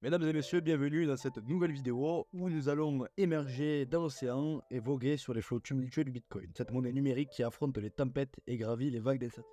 Mesdames et messieurs, bienvenue dans cette nouvelle vidéo où nous allons émerger dans l'océan et voguer sur les flots tumultueux du Bitcoin, cette monnaie numérique qui affronte les tempêtes et gravit les vagues d'incertitude.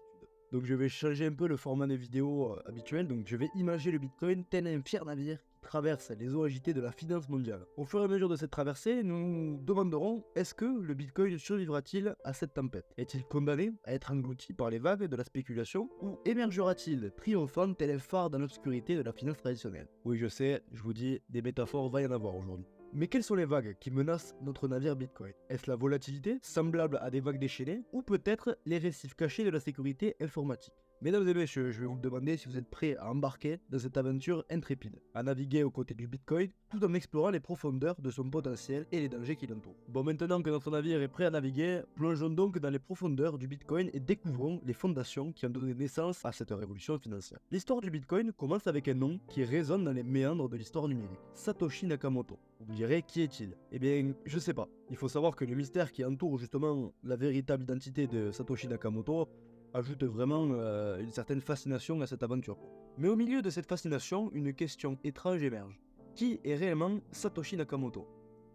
Donc je vais changer un peu le format des vidéos habituel, donc je vais imager le Bitcoin tel un fier navire qui traverse les eaux agitées de la finance mondiale. Au fur et à mesure de cette traversée, nous nous demanderons, est-ce que le Bitcoin survivra-t-il à cette tempête? Est-il condamné à être englouti par les vagues de la spéculation ou émergera-t-il triomphant tel un phare dans l'obscurité de la finance traditionnelle? Oui, je sais, je vous dis, des métaphores va y en avoir aujourd'hui. Mais quelles sont les vagues qui menacent notre navire Bitcoin? Est-ce la volatilité, semblable à des vagues déchaînées, ou peut-être les récifs cachés de la sécurité informatique? Mesdames et messieurs, je vais vous demander si vous êtes prêts à embarquer dans cette aventure intrépide, à naviguer aux côtés du Bitcoin, tout en explorant les profondeurs de son potentiel et les dangers qui l'entourent. Bon, maintenant que notre navire est prêt à naviguer, plongeons donc dans les profondeurs du Bitcoin et découvrons les fondations qui ont donné naissance à cette révolution financière. L'histoire du Bitcoin commence avec un nom qui résonne dans les méandres de l'histoire numérique, Satoshi Nakamoto. Vous me direz, qui est-il? Eh bien, je sais pas. Il faut savoir que le mystère qui entoure justement la véritable identité de Satoshi Nakamoto ajoute vraiment une certaine fascination à cette aventure. Mais au milieu de cette fascination, une question étrange émerge. Qui est réellement Satoshi Nakamoto?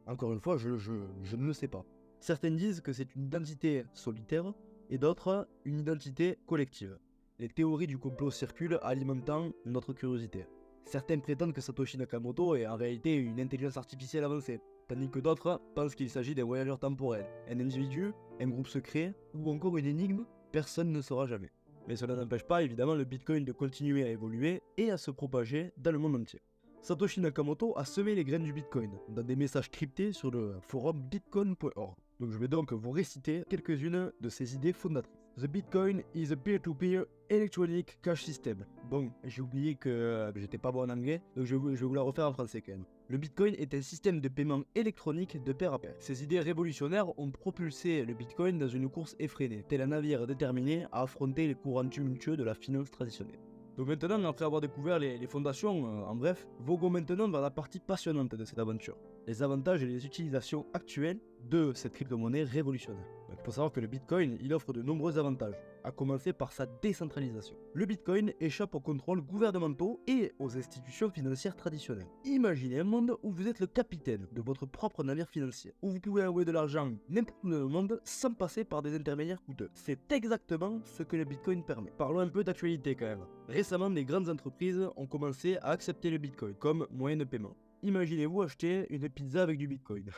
Encore une fois, je ne le sais pas. Certains disent que c'est une identité solitaire et d'autres une identité collective. Les théories du complot circulent alimentant notre curiosité. Certains prétendent que Satoshi Nakamoto est en réalité une intelligence artificielle avancée, tandis que d'autres pensent qu'il s'agit d'un voyageur temporel, un individu, un groupe secret ou encore une énigme. Personne ne saura jamais. Mais cela n'empêche pas évidemment le Bitcoin de continuer à évoluer et à se propager dans le monde entier. Satoshi Nakamoto a semé les graines du Bitcoin dans des messages cryptés sur le forum bitcoin.org. Donc je vais donc vous réciter quelques-unes de ses idées fondatrices. The Bitcoin is a peer-to-peer electronic cash system. Bon, j'ai oublié que j'étais pas bon en anglais, donc je vais vous la refaire en français quand même. Le Bitcoin est un système de paiement électronique de pair à pair. Ces idées révolutionnaires ont propulsé le Bitcoin dans une course effrénée, tel un navire déterminé à affronter les courants tumultueux de la finance traditionnelle. Donc maintenant, après avoir découvert les fondations, en bref, voguons maintenant vers la partie passionnante de cette aventure, les avantages et les utilisations actuelles de cette crypto-monnaie révolutionnaire. Il faut savoir que le Bitcoin, il offre de nombreux avantages, à commencer par sa décentralisation. Le Bitcoin échappe aux contrôles gouvernementaux et aux institutions financières traditionnelles. Imaginez un monde où vous êtes le capitaine de votre propre navire financier, où vous pouvez envoyer de l'argent n'importe où dans le monde sans passer par des intermédiaires coûteux. C'est exactement ce que le Bitcoin permet. Parlons un peu d'actualité quand même. Récemment, des grandes entreprises ont commencé à accepter le Bitcoin comme moyen de paiement. Imaginez-vous acheter une pizza avec du Bitcoin,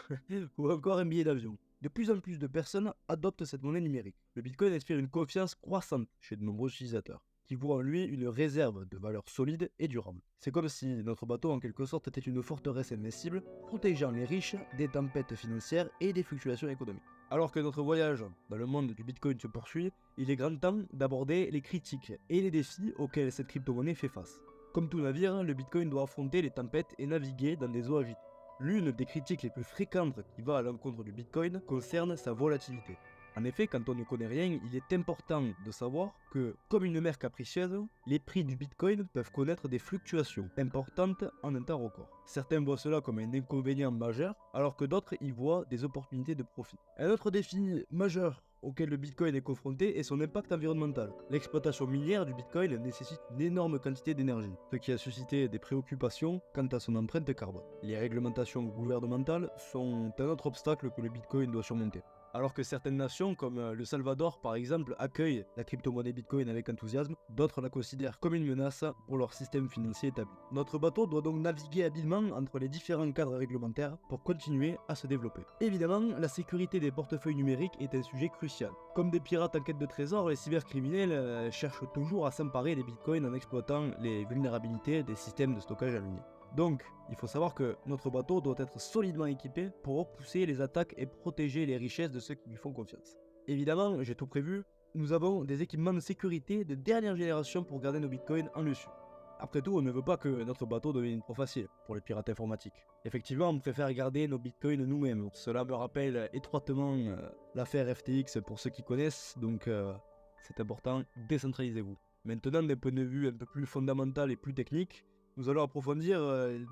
ou encore un billet d'avion. De plus en plus de personnes adoptent cette monnaie numérique. Le Bitcoin inspire une confiance croissante chez de nombreux utilisateurs, qui voient en lui une réserve de valeur solide et durable. C'est comme si notre bateau en quelque sorte était une forteresse invincible, protégeant les riches des tempêtes financières et des fluctuations économiques. Alors que notre voyage dans le monde du Bitcoin se poursuit, il est grand temps d'aborder les critiques et les défis auxquels cette crypto-monnaie fait face. Comme tout navire, le Bitcoin doit affronter les tempêtes et naviguer dans des eaux agitées. L'une des critiques les plus fréquentes qui va à l'encontre du Bitcoin concerne sa volatilité. En effet, quand on ne connaît rien, il est important de savoir que, comme une mer capricieuse, les prix du Bitcoin peuvent connaître des fluctuations importantes en un temps record. Certains voient cela comme un inconvénient majeur, alors que d'autres y voient des opportunités de profit. Un autre défi majeur auquel le Bitcoin est confronté est son impact environnemental. L'exploitation minière du Bitcoin nécessite une énorme quantité d'énergie, ce qui a suscité des préoccupations quant à son empreinte carbone. Les réglementations gouvernementales sont un autre obstacle que le Bitcoin doit surmonter. Alors que certaines nations, comme le Salvador par exemple, accueillent la crypto-monnaie Bitcoin avec enthousiasme, d'autres la considèrent comme une menace pour leur système financier établi. Notre bateau doit donc naviguer habilement entre les différents cadres réglementaires pour continuer à se développer. Évidemment, la sécurité des portefeuilles numériques est un sujet crucial. Comme des pirates en quête de trésors, les cybercriminels cherchent toujours à s'emparer des bitcoins en exploitant les vulnérabilités des systèmes de stockage en ligne. Donc, il faut savoir que notre bateau doit être solidement équipé pour repousser les attaques et protéger les richesses de ceux qui lui font confiance. Évidemment, j'ai tout prévu, nous avons des équipements de sécurité de dernière génération pour garder nos bitcoins en dessus. Après tout, on ne veut pas que notre bateau devienne une proie facile pour les pirates informatiques. Effectivement, on préfère garder nos bitcoins nous-mêmes. Cela me rappelle étroitement l'affaire FTX pour ceux qui connaissent, donc c'est important, décentralisez-vous. Maintenant, d'un point de vue un peu plus fondamental et plus technique, nous allons approfondir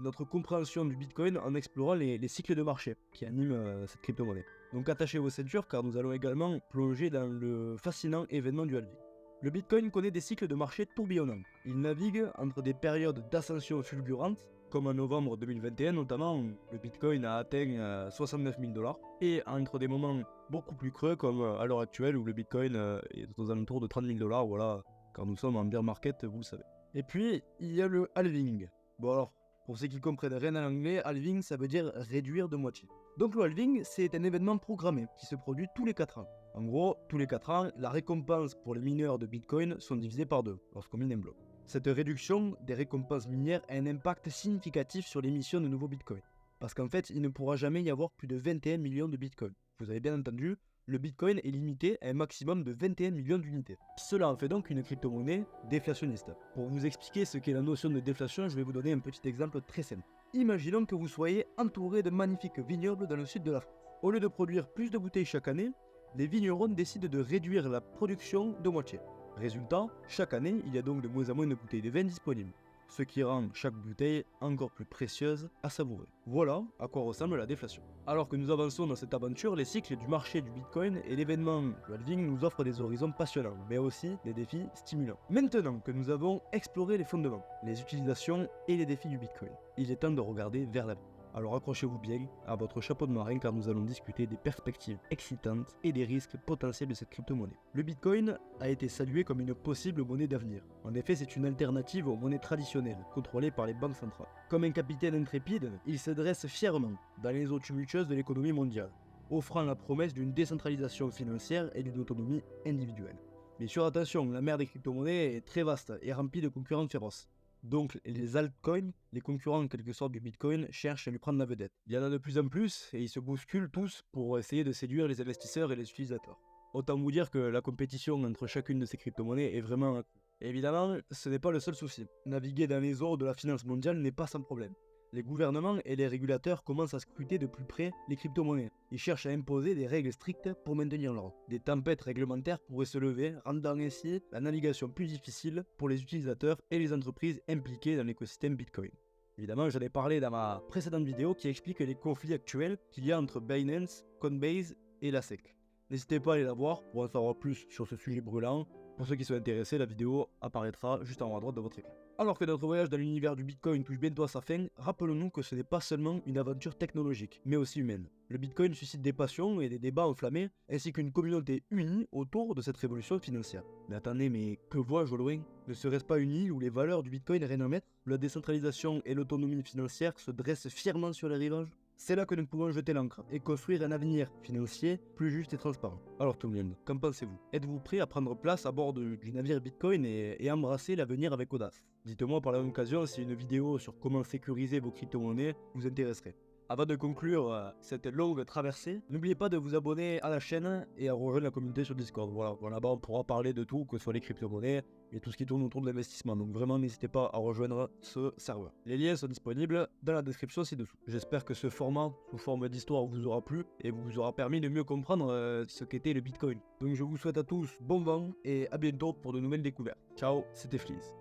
notre compréhension du Bitcoin en explorant les cycles de marché qui animent cette crypto-monnaie. Donc attachez vos ceintures car nous allons également plonger dans le fascinant événement du halving. Le Bitcoin connaît des cycles de marché tourbillonnants. Il navigue entre des périodes d'ascension fulgurante Comme en novembre 2021 notamment, le Bitcoin a atteint 69 000 $. Et entre des moments beaucoup plus creux comme à l'heure actuelle où le Bitcoin est aux alentours de 30 000 $, voilà, quand nous sommes en bear market, vous le savez. Et puis, il y a le halving. Bon alors, pour ceux qui comprennent rien en anglais, halving ça veut dire réduire de moitié. Donc le halving, c'est un événement programmé qui se produit tous les 4 ans. En gros, tous les 4 ans, la récompense pour les mineurs de Bitcoin sont divisées par 2 lorsqu'on mine un bloc. Cette réduction des récompenses minières a un impact significatif sur l'émission de nouveaux Bitcoins. Parce qu'en fait, il ne pourra jamais y avoir plus de 21 millions de Bitcoins. Vous avez bien entendu, le Bitcoin est limité à un maximum de 21 millions d'unités. Cela en fait donc une crypto-monnaie déflationniste. Pour vous expliquer ce qu'est la notion de déflation, je vais vous donner un petit exemple très simple. Imaginons que vous soyez entouré de magnifiques vignobles dans le sud de la France. Au lieu de produire plus de bouteilles chaque année, les vignerons décident de réduire la production de moitié. Résultat, chaque année, il y a donc de moins en moins de bouteilles de vin disponibles, ce qui rend chaque bouteille encore plus précieuse à savourer. Voilà à quoi ressemble la déflation. Alors que nous avançons dans cette aventure, les cycles du marché du Bitcoin et l'événement du halving nous offrent des horizons passionnants, mais aussi des défis stimulants. Maintenant que nous avons exploré les fondements, les utilisations et les défis du Bitcoin, il est temps de regarder vers l'avenir. Alors accrochez-vous bien à votre chapeau de marin car nous allons discuter des perspectives excitantes et des risques potentiels de cette crypto-monnaie. Le Bitcoin a été salué comme une possible monnaie d'avenir. En effet, c'est une alternative aux monnaies traditionnelles, contrôlées par les banques centrales. Comme un capitaine intrépide, il se dresse fièrement dans les eaux tumultueuses de l'économie mondiale, offrant la promesse d'une décentralisation financière et d'une autonomie individuelle. Bien sûr, attention, la mer des crypto-monnaies est très vaste et remplie de concurrents féroces. Donc les altcoins, les concurrents en quelque sorte du Bitcoin, cherchent à lui prendre la vedette. Il y en a de plus en plus et ils se bousculent tous pour essayer de séduire les investisseurs et les utilisateurs. Autant vous dire que la compétition entre chacune de ces crypto-monnaies est vraiment accrue. Évidemment, ce n'est pas le seul souci. Naviguer dans les eaux de la finance mondiale n'est pas sans problème. Les gouvernements et les régulateurs commencent à scruter de plus près les crypto-monnaies. Ils cherchent à imposer des règles strictes pour maintenir l'ordre. Des tempêtes réglementaires pourraient se lever, rendant ainsi la navigation plus difficile pour les utilisateurs et les entreprises impliquées dans l'écosystème Bitcoin. Évidemment, j'en ai parlé dans ma précédente vidéo qui explique les conflits actuels qu'il y a entre Binance, Coinbase et la SEC. N'hésitez pas à aller la voir pour en savoir plus sur ce sujet brûlant. Pour ceux qui sont intéressés, la vidéo apparaîtra juste en haut à droite de votre écran. Alors que notre voyage dans l'univers du Bitcoin touche bientôt à sa fin, rappelons-nous que ce n'est pas seulement une aventure technologique, mais aussi humaine. Le Bitcoin suscite des passions et des débats enflammés, ainsi qu'une communauté unie autour de cette révolution financière. Mais attendez, mais que vois-je au loin? Ne serait-ce pas une île où les valeurs du Bitcoin rien à mettre? La décentralisation et l'autonomie financière se dressent fièrement sur les rivages? C'est là que nous pouvons jeter l'encre et construire un avenir financier plus juste et transparent. Alors tout le monde, qu'en pensez-vous? Êtes-vous prêt à prendre place à bord du navire Bitcoin et embrasser l'avenir avec audace? Dites-moi par la même occasion si une vidéo sur comment sécuriser vos crypto-monnaies vous intéresserait. Avant de conclure cette longue traversée, n'oubliez pas de vous abonner à la chaîne et à rejoindre la communauté sur Discord. Voilà, là-bas on pourra parler de tout, que ce soit les crypto-monnaies et tout ce qui tourne autour de l'investissement. Donc vraiment n'hésitez pas à rejoindre ce serveur. Les liens sont disponibles dans la description ci-dessous. J'espère que ce format, sous forme d'histoire, vous aura plu et vous aura permis de mieux comprendre ce qu'était le Bitcoin. Donc je vous souhaite à tous bon vent et à bientôt pour de nouvelles découvertes. Ciao, c'était Fleas.